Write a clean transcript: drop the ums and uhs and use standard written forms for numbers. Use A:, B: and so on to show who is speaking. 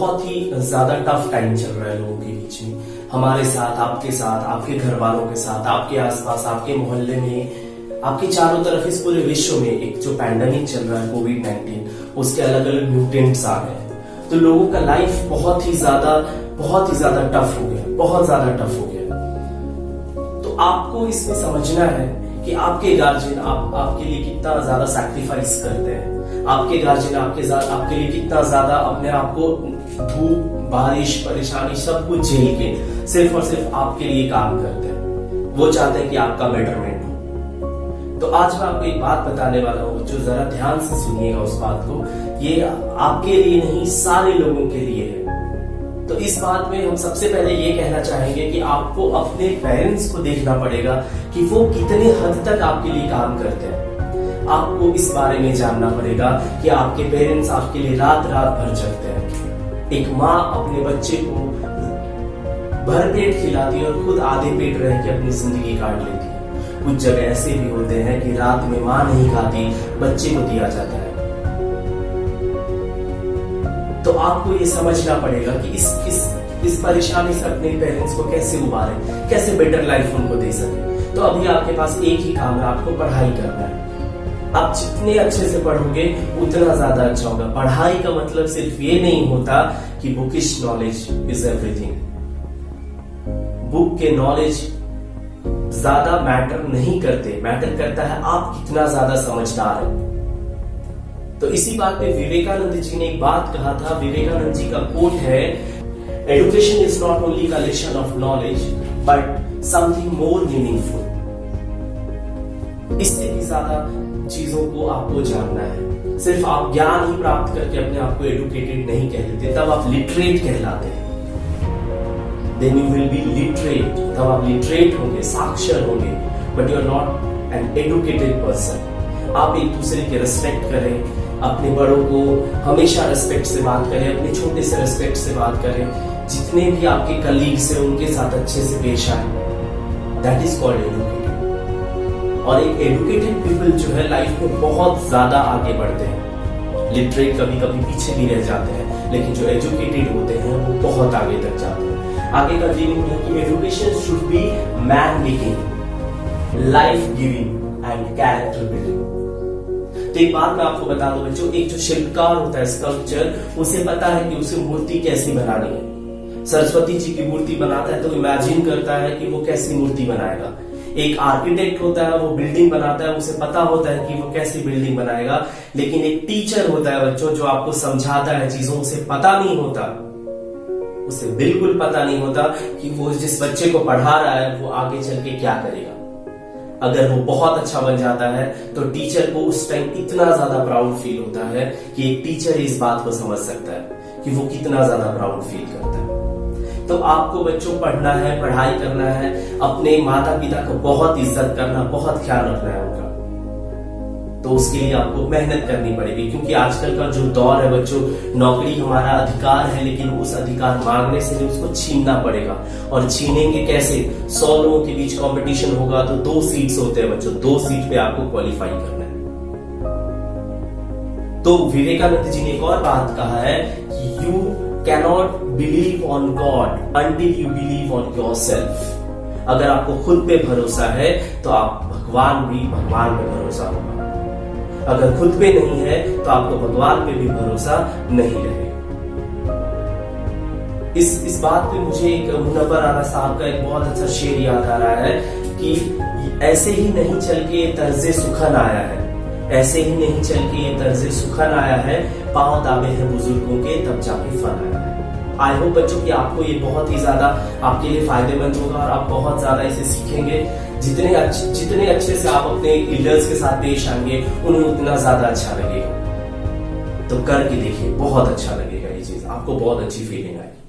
A: बहुत ही ज्यादा tough time चल रहा है लोगों के बीच में, हमारे साथ, आपके घर वालों के साथ, आपके आसपास, आपके मोहल्ले में, आपके चारों तरफ, इस पूरे विश्व में एक जो पैंडेमिक चल रहा है कोविड-19, उसके अलग अलग म्यूटेंट्स आ गए, तो लोगों का लाइफ बहुत ही ज्यादा टफ हो गया, बहुत ज्यादा टफ हो गया। तो आपको इसमें समझना है कि आपके गार्जियन आपके लिए कितना ज्यादा सैक्रिफाइस करते हैं, आपके गार्जियन आपके लिए कितना ज्यादा अपने आप को धूप, बारिश, परेशानी सब कुछ झेल के सिर्फ और सिर्फ आपके लिए काम करते हैं। वो चाहते हैं कि आपका बेटरमेंट हो। तो आज मैं आपको एक बात बताने वाला हूं, जो जरा ध्यान से सुनिएगा उस बात को। ये आपके लिए नहीं, सारे लोगों के लिए है। तो इस बात में हम सबसे पहले ये कहना चाहेंगे कि आपको अपने पेरेंट्स को देखना पड़ेगा कि वो कितने हद तक आपके लिए काम करते हैं। आपको इस बारे में जानना पड़ेगा कि आपके पेरेंट्स आपके लिए रात भर जगते हैं। एक माँ अपने बच्चे को भरपेट खिलाती है और खुद आधे पेट रह के अपनी जिंदगी काट लेती है। कुछ जगह ऐसे भी होते हैं कि रात में माँ नहीं खाती, बच्चे को दिया जाता है। तो आपको ये समझना पड़ेगा कि इस परेशानी से अपने पेरेंट्स को कैसे उबारें, कैसे बेटर लाइफ उनको दे सके। तो अभी आपके पास एक ही काम है, आपको पढ़ाई करना है। आप जितने अच्छे से पढ़ोगे उतना ज्यादा अच्छा होगा। पढ़ाई का मतलब सिर्फ ये नहीं होता कि bookish knowledge is everything. Book के नॉलेज ज्यादा मैटर नहीं करते, मैटर करता है आप कितना ज्यादा समझदार है। तो इसी बात पे विवेकानंद जी ने एक बात कहा था। विवेकानंद जी का कोट है, education is not only collection of knowledge but something more meaningful. इससे भी ज्यादा चीजों को आपको जानना है। सिर्फ आप ज्ञान ही प्राप्त करके अपने आप को एडुकेटेड नहीं कह लेते, तब आप लिटरेट कहलाते हैं। Then you will be literate, तब आप लिटरेट होंगे, साक्षर होंगे, but you are not an educated person. आप एक दूसरे के रेस्पेक्ट करें, अपने बड़ों को हमेशा रेस्पेक्ट से बात करें, अपने छोटे से रेस्पेक्ट से बात करें, जितने भी आपके कलीग्स हैं उनके साथ अच्छे से पेश आए। That is called educated. और एक एडुकेटेड पीपल जो है लाइफ में बहुत ज्यादा आगे बढ़ते हैं। लिटरेट कभी कभी पीछे भी रह जाते हैं, लेकिन जो एजुकेटेड होते हैं वो बहुत आगे तक जाते हैं। आगे का मीनिंग है कि education should be man making, life giving and character building. तो एक बात मैं आपको बता दूं बच्चों, एक जो शिल्पकार होता है, स्कल्पचर, उसे पता है कि उसे मूर्ति कैसी बनानी है। सरस्वती जी की मूर्ति बनाता है तो इमेजिन करता है कि वो कैसी मूर्ति बनाएगा। एक आर्किटेक्ट होता है, वो बिल्डिंग बनाता है, उसे पता होता है कि वो कैसी बिल्डिंग बनाएगा। लेकिन एक टीचर होता है बच्चों, जो आपको समझाता है चीजों, उसे पता नहीं होता, उसे बिल्कुल पता नहीं होता कि वो जिस बच्चे को पढ़ा रहा है वो आगे चल के क्या करेगा। अगर वो बहुत अच्छा बन जाता है तो टीचर को उस टाइम इतना ज्यादा प्राउड फील होता है कि एक टीचर इस बात को समझ सकता है कि वो कितना ज्यादा प्राउड फील करता है। तो आपको बच्चों पढ़ना है, पढ़ाई करना है, अपने माता पिता को बहुत इज्जत करना, बहुत ख्याल रखना है उनका। तो उसके लिए आपको मेहनत करनी पड़ेगी, क्योंकि आजकल का जो दौर है बच्चों, नौकरी हमारा अधिकार है, लेकिन उस अधिकार मांगने से नहीं, उसको छीनना पड़ेगा। और छीनेंगे कैसे? 100 लोगों के बीच कंपटीशन होगा तो 2 सीट्स होते हैं बच्चों, 2 सीट पे आपको क्वालिफाई करना है। तो विवेकानंद जी ने एक और बात कहा है कि you cannot believe on God until you believe on yourself। अगर आपको खुद पे भरोसा है तो आप भगवान पे भरोसा होगा। अगर खुद पे नहीं है तो आपको भगवान पे भी भरोसा नहीं रहेगा। इस बात पे मुझे एक मुनव्वर आला साहब का एक बहुत अच्छा शेर याद आ रहा है कि ऐसे ही नहीं चल के तर्जे सुखन आया है, ऐसे ही नहीं चल के ये तर्जे सुखन आया है, पांव दाबे हैं बुजुर्गों के तब जाके फन आया है। आई होप बच्चों कि आपको ये बहुत ही ज्यादा आपके लिए फायदेमंद होगा और आप बहुत ज्यादा इसे सीखेंगे। जितने अच्छे से आप अपने लीडर्स के साथ पेश आएंगे उन्हें उतना ज्यादा अच्छा लगेगा। तो करके देखिए, बहुत अच्छा लगेगा ये चीज, आपको बहुत अच्छी फीलिंग आएगी।